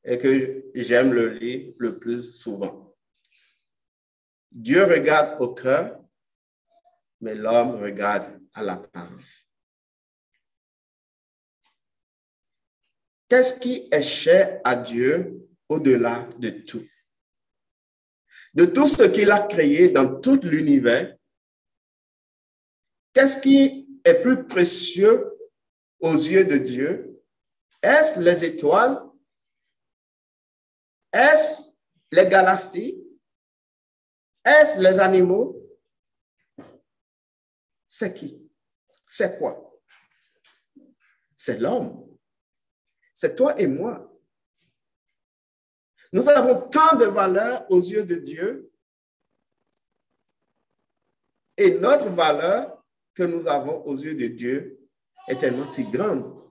et que j'aime le lire le plus souvent. Dieu regarde au cœur, mais l'homme regarde à l'apparence. Qu'est-ce qui est cher à Dieu au-delà de tout? De tout ce qu'il a créé dans tout l'univers, qu'est-ce qui est plus précieux aux yeux de Dieu? Est-ce les étoiles? Est-ce les galaxies? Est-ce les animaux? C'est qui? C'est quoi? C'est l'homme. C'est toi et moi. Nous avons tant de valeur aux yeux de Dieu et notre valeur que nous avons aux yeux de Dieu est tellement si grande.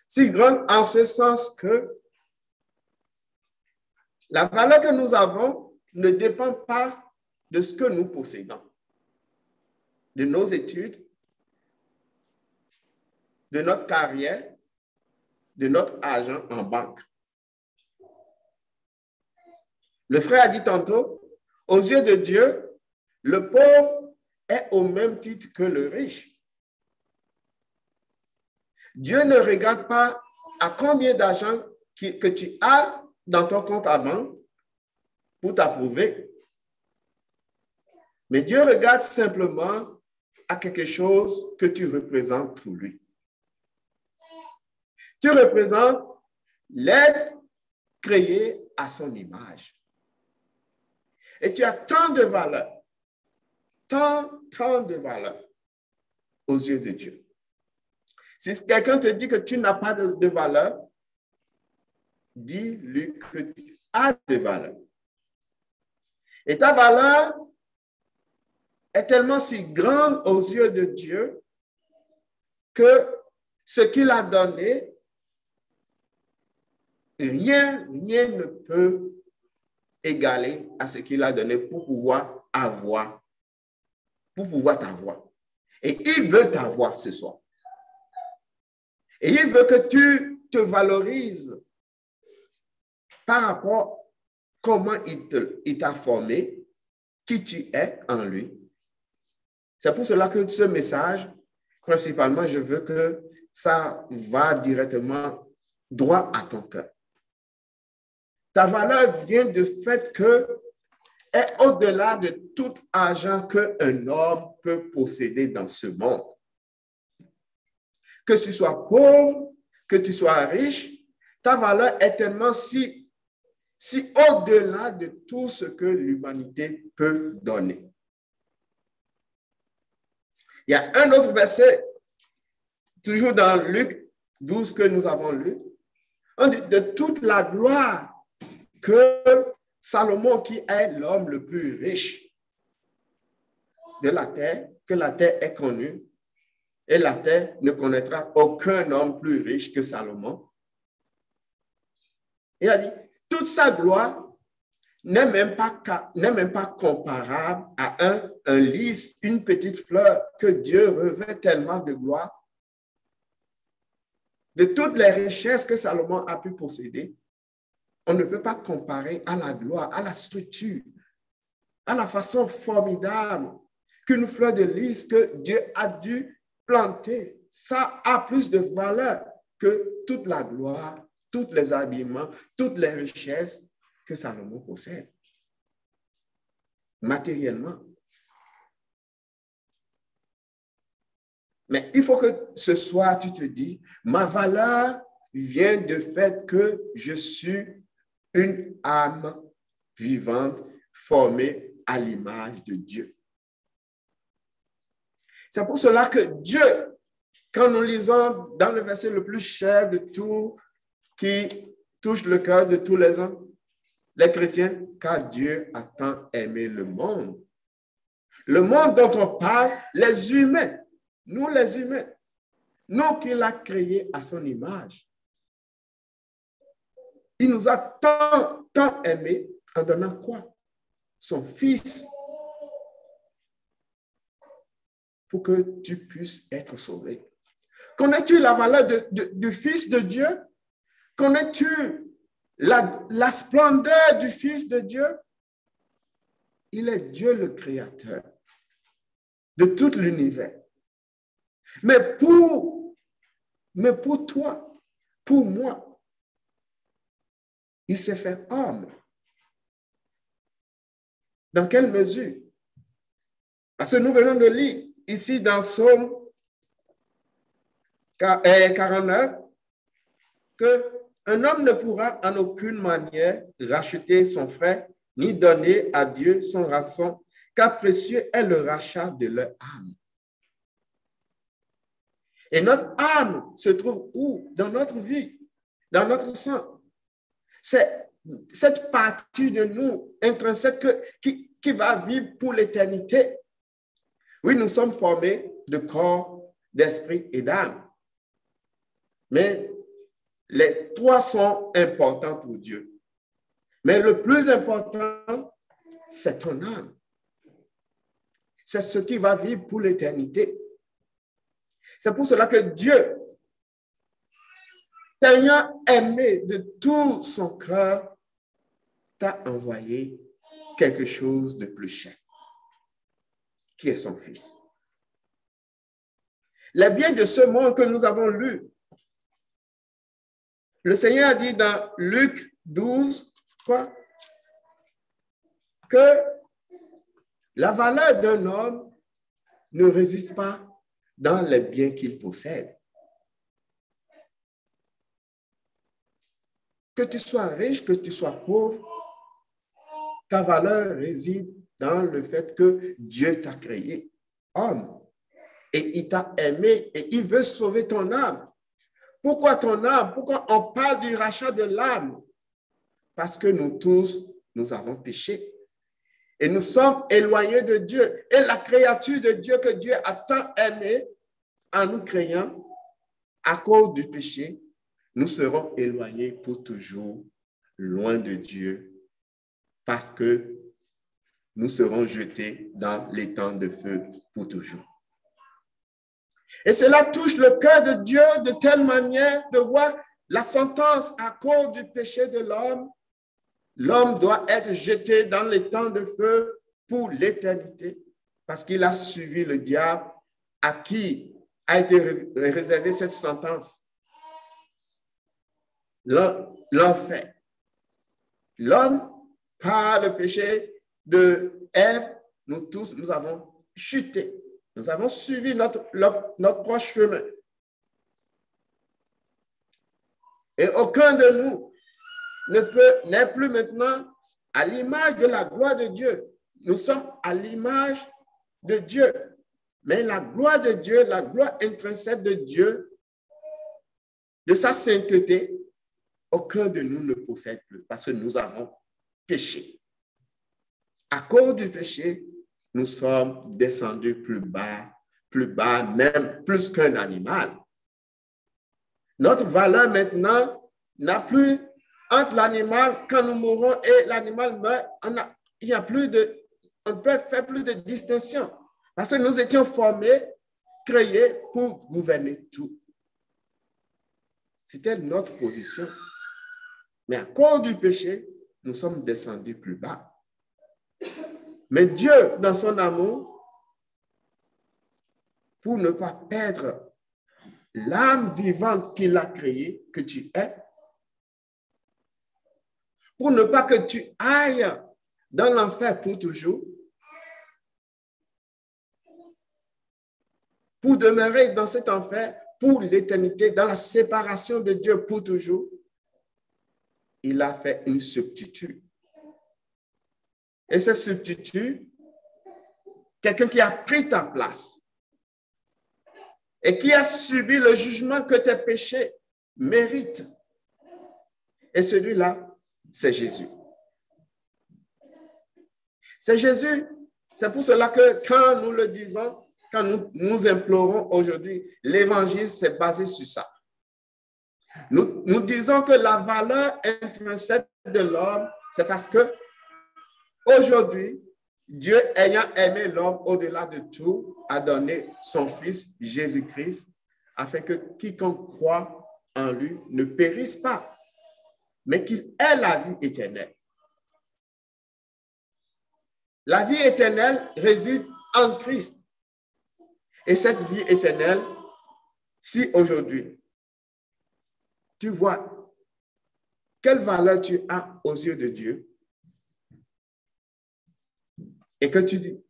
Si grande en ce sens que la valeur que nous avons ne dépend pas de ce que nous possédons, de nos études, de notre carrière, de notre argent en banque. Le frère a dit tantôt, aux yeux de Dieu, le pauvre est au même titre que le riche. Dieu ne regarde pas à combien d'argent que tu as dans ton compte à banque pour t'approuver. Mais Dieu regarde simplement à quelque chose que tu représentes pour lui. Tu représentes l'être créé à son image. Et tu as tant de valeur, tant de valeur aux yeux de Dieu. Si quelqu'un te dit que tu n'as pas de valeur, dis-lui que tu as de valeur. Et ta valeur est tellement si grande aux yeux de Dieu que ce qu'il a donné, rien ne peut égaler à ce qu'il a donné pour pouvoir avoir, pour pouvoir t'avoir. Et il veut t'avoir ce soir. Et il veut que tu te valorises par rapport à comment il t'a formé, qui tu es en lui. C'est pour cela que ce message, principalement, je veux que ça va directement droit à ton cœur. Ta valeur vient du fait que est au-delà de tout argent qu'un homme peut posséder dans ce monde. Que tu sois pauvre, que tu sois riche, ta valeur est tellement si au-delà de tout ce que l'humanité peut donner. Il y a un autre verset, toujours dans Luc 12 que nous avons lu, on dit de toute la gloire que Salomon, qui est l'homme le plus riche de la terre, que la terre est connue, et la terre ne connaîtra aucun homme plus riche que Salomon. Il a dit, toute sa gloire n'est même pas comparable à un lys, une petite fleur que Dieu revêt tellement de gloire. De toutes les richesses que Salomon a pu posséder, on ne peut pas comparer à la gloire, à la structure, à la façon formidable qu'une fleur de lys que Dieu a dû planter. Ça a plus de valeur que toute la gloire, tous les habillements, toutes les richesses que Salomon possède, matériellement. Mais il faut que ce soir, tu te dis, ma valeur vient du fait que je suis une âme vivante formée à l'image de Dieu. C'est pour cela que Dieu, quand nous lisons dans le verset le plus cher de tout, qui touche le cœur de tous les hommes, les chrétiens, car Dieu a tant aimé le monde. Le monde dont on parle, les humains, nous les humains, nous qu'il a créés à son image. Il nous a tant aimés en donnant quoi? Son Fils. Pour que tu puisses être sauvé. Connais-tu la valeur du Fils de Dieu? Connais-tu la splendeur du Fils de Dieu? Il est Dieu le Créateur de tout l'univers. Mais pour toi, pour moi, il s'est fait homme. Dans quelle mesure? Parce que nous venons de lire ici dans Psaume 49 qu'un homme ne pourra en aucune manière racheter son frère ni donner à Dieu son rançon, car précieux est le rachat de leur âme. Et notre âme se trouve où? Dans notre vie, dans notre sang. C'est cette partie de nous intrinsèque qui va vivre pour l'éternité. Oui, nous sommes formés de corps, d'esprit et d'âme. Mais les trois sont importants pour Dieu. Mais le plus important, c'est ton âme. C'est ce qui va vivre pour l'éternité. C'est pour cela que Dieu, t'ayant aimé de tout son cœur, t'a envoyé quelque chose de plus cher, qui est son Fils. Les biens de ce monde que nous avons lus, le Seigneur a dit dans Luc 12, quoi? Que la valeur d'un homme ne réside pas dans les biens qu'il possède. Que tu sois riche, que tu sois pauvre, ta valeur réside dans le fait que Dieu t'a créé homme et il t'a aimé et il veut sauver ton âme. Pourquoi ton âme? Pourquoi on parle du rachat de l'âme? Parce que nous tous, nous avons péché. Et nous sommes éloignés de Dieu. Et la créature de Dieu que Dieu a tant aimée en nous créant, à cause du péché, nous serons éloignés pour toujours, loin de Dieu, parce que nous serons jetés dans les temps de feu pour toujours. Et cela touche le cœur de Dieu de telle manière de voir la sentence à cause du péché de l'homme. L'homme doit être jeté dans les temps de feu pour l'éternité parce qu'il a suivi le diable à qui a été réservée cette sentence. l'enfer. L'homme, par le péché de Ève, nous tous, nous avons chuté. Nous avons suivi notre proche chemin. Et aucun de nous n'est plus maintenant à l'image de la gloire de Dieu. Nous sommes à l'image de Dieu. Mais la gloire de Dieu, la gloire intrinsèque de Dieu, de sa sainteté, aucun de nous ne possède plus parce que nous avons péché. À cause du péché, nous sommes descendus plus bas, même plus qu'un animal. Notre valeur maintenant n'a plus, entre l'animal, quand nous mourons et l'animal meurt, on ne peut faire plus de distinction. Parce que nous étions formés, créés pour gouverner tout. C'était notre position. Mais à cause du péché, nous sommes descendus plus bas. Mais Dieu, dans son amour, pour ne pas perdre l'âme vivante qu'il a créée, que tu es, pour ne pas que tu ailles dans l'enfer pour toujours, pour demeurer dans cet enfer pour l'éternité, dans la séparation de Dieu pour toujours, il a fait une substitut. Et ce substitut, quelqu'un qui a pris ta place et qui a subi le jugement que tes péchés méritent. Et celui-là, c'est Jésus. C'est Jésus. C'est pour cela que quand nous le disons, quand nous implorons aujourd'hui, l'évangile, c'est basé sur ça. Nous disons que la valeur intrinsèque de l'homme, c'est parce que aujourd'hui, Dieu ayant aimé l'homme au-delà de tout, a donné son Fils, Jésus-Christ, afin que quiconque croit en lui ne périsse pas, mais qu'il ait la vie éternelle. La vie éternelle réside en Christ. Et cette vie éternelle, si aujourd'hui, tu vois quelle valeur tu as aux yeux de Dieu et que tu dis,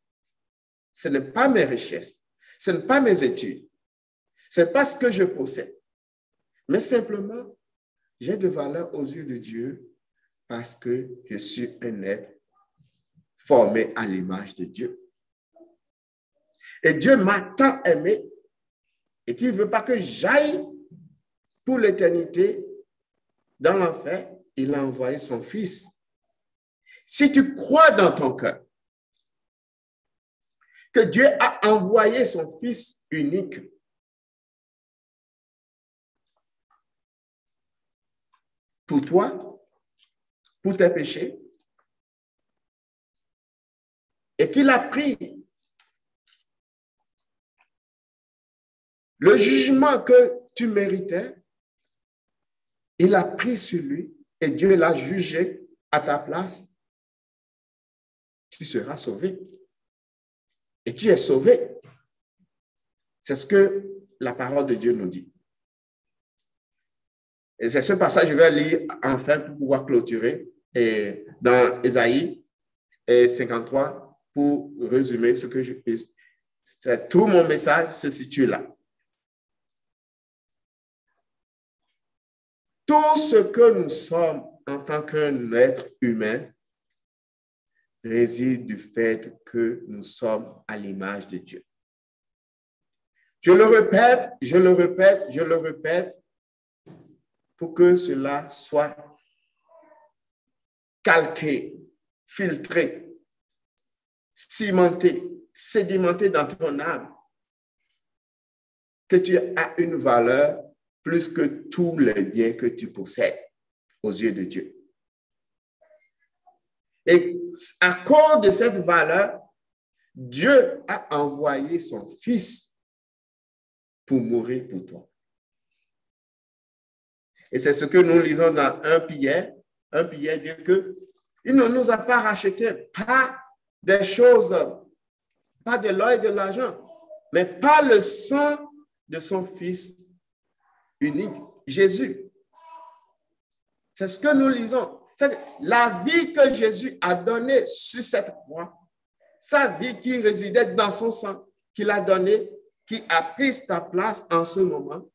ce n'est pas mes richesses, ce n'est pas mes études, ce n'est pas ce que je possède, mais simplement, j'ai de valeur aux yeux de Dieu parce que je suis un être formé à l'image de Dieu. Et Dieu m'a tant aimé et qu'il ne veut pas que j'aille pour l'éternité dans l'enfer. Il a envoyé son Fils. Si tu crois dans ton cœur que Dieu a envoyé son Fils unique pour toi, pour tes péchés, et qu'il a pris le jugement que tu méritais, il a pris sur lui et Dieu l'a jugé à ta place, tu seras sauvé. Et tu es sauvé. C'est ce que la parole de Dieu nous dit. Et c'est ce passage que je vais lire enfin pour pouvoir clôturer et dans Ésaïe 53 pour résumer ce que je peux. Tout mon message se situe là. Tout ce que nous sommes en tant qu'un être humain réside du fait que nous sommes à l'image de Dieu. Je le répète, je le répète, je le répète pour que cela soit calqué, filtré, cimenté, sédimenté dans ton âme, que tu as une valeur plus que tous les biens que tu possèdes aux yeux de Dieu. Et à cause de cette valeur, Dieu a envoyé son Fils pour mourir pour toi. Et c'est ce que nous lisons dans 1 Pierre. 1 Pierre dit qu'il ne nous a pas racheté, pas des choses, pas de l'or et de l'argent, mais par le sang de son Fils unique, Jésus. C'est ce que nous lisons. La vie que Jésus a donnée sur cette croix, sa vie qui résidait dans son sang, qu'il a donné, qui a pris ta place en ce moment,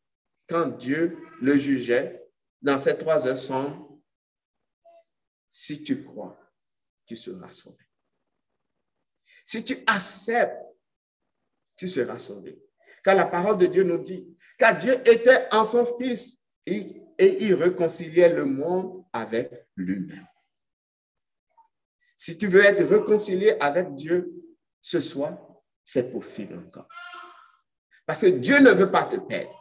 quand Dieu le jugeait dans ces 3 heures sombres. Si tu crois, tu seras sauvé. Si tu acceptes, tu seras sauvé. Car la parole de Dieu nous dit, car Dieu était en son Fils et il réconciliait le monde avec lui-même. Si tu veux être réconcilié avec Dieu ce soir, c'est possible encore. Parce que Dieu ne veut pas te perdre.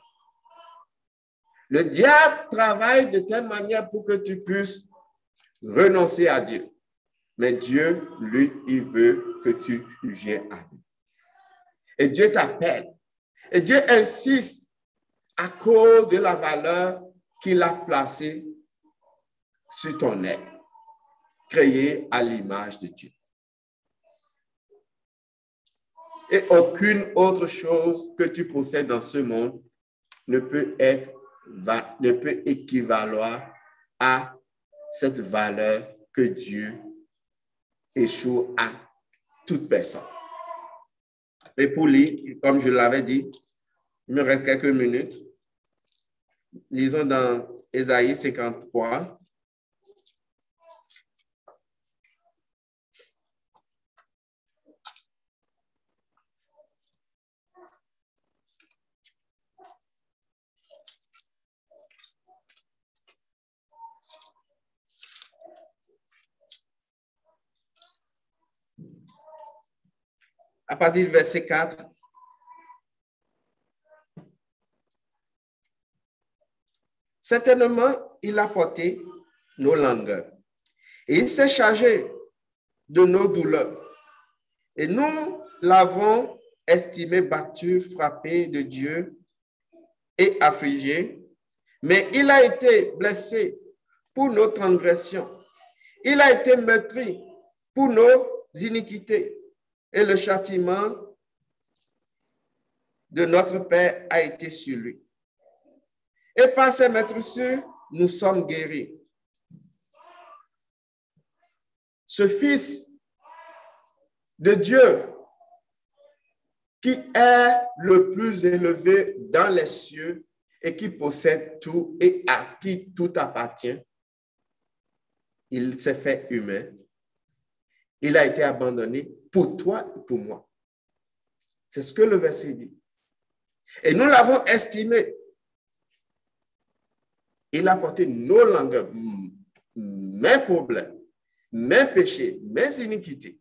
Le diable travaille de telle manière pour que tu puisses renoncer à Dieu. Mais Dieu, lui, il veut que tu viennes à lui. Et Dieu t'appelle. Et Dieu insiste à cause de la valeur qu'il a placée sur ton être, créé à l'image de Dieu. Et aucune autre chose que tu possèdes dans ce monde ne peut équivaloir à cette valeur que Dieu échoue à toute personne. Et pour lire, comme je l'avais dit, il me reste quelques minutes. Lisons dans Ésaïe 53. À partir du verset 4. Certainement, il a porté nos langueurs et il s'est chargé de nos douleurs. Et nous l'avons estimé battu, frappé de Dieu et affligé, mais il a été blessé pour nos transgressions. Il a été meurtri pour nos iniquités. Et le châtiment de notre Père a été sur lui. Et par ses meurtrissures, nous sommes guéris. Ce Fils de Dieu, qui est le plus élevé dans les cieux et qui possède tout et à qui tout appartient, il s'est fait humain. Il a été abandonné pour toi et pour moi. C'est ce que le verset dit. Et nous l'avons estimé. Il a porté nos langueurs, mes problèmes, mes péchés, mes iniquités.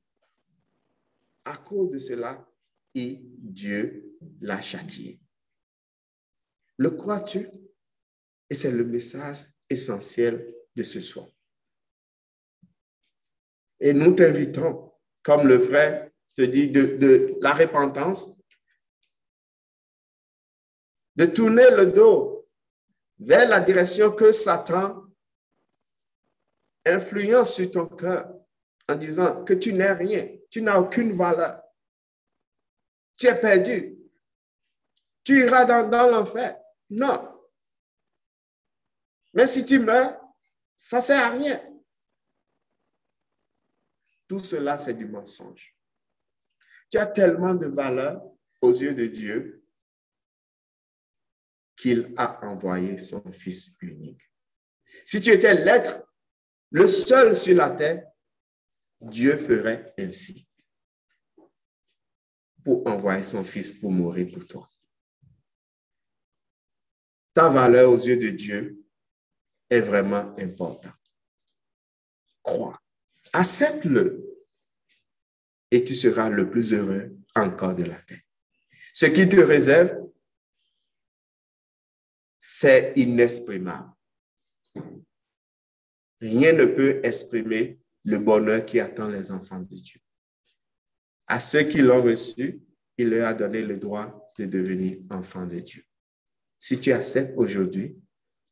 À cause de cela, et Dieu l'a châtié. Le crois-tu? Et c'est le message essentiel de ce soir. Et nous t'invitons, comme le frère te dit, de la repentance, de tourner le dos vers la direction que Satan influence sur ton cœur en disant que tu n'es rien, tu n'as aucune valeur, tu es perdu, tu iras dans l'enfer. Non. Mais si tu meurs, ça ne sert à rien. Tout cela, c'est du mensonge. Tu as tellement de valeur aux yeux de Dieu qu'il a envoyé son Fils unique. Si tu étais l'être, le seul sur la terre, Dieu ferait ainsi pour envoyer son Fils pour mourir pour toi. Ta valeur aux yeux de Dieu est vraiment importante. Crois, accepte-le et tu seras le plus heureux encore de la terre. Ce qui te réserve, c'est inexprimable. Rien ne peut exprimer le bonheur qui attend les enfants de Dieu. À ceux qui l'ont reçu, il leur a donné le droit de devenir enfants de Dieu. Si tu acceptes aujourd'hui,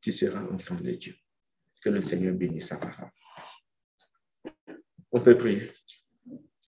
tu seras enfant de Dieu. Que le Seigneur bénisse sa parole. On peut prier.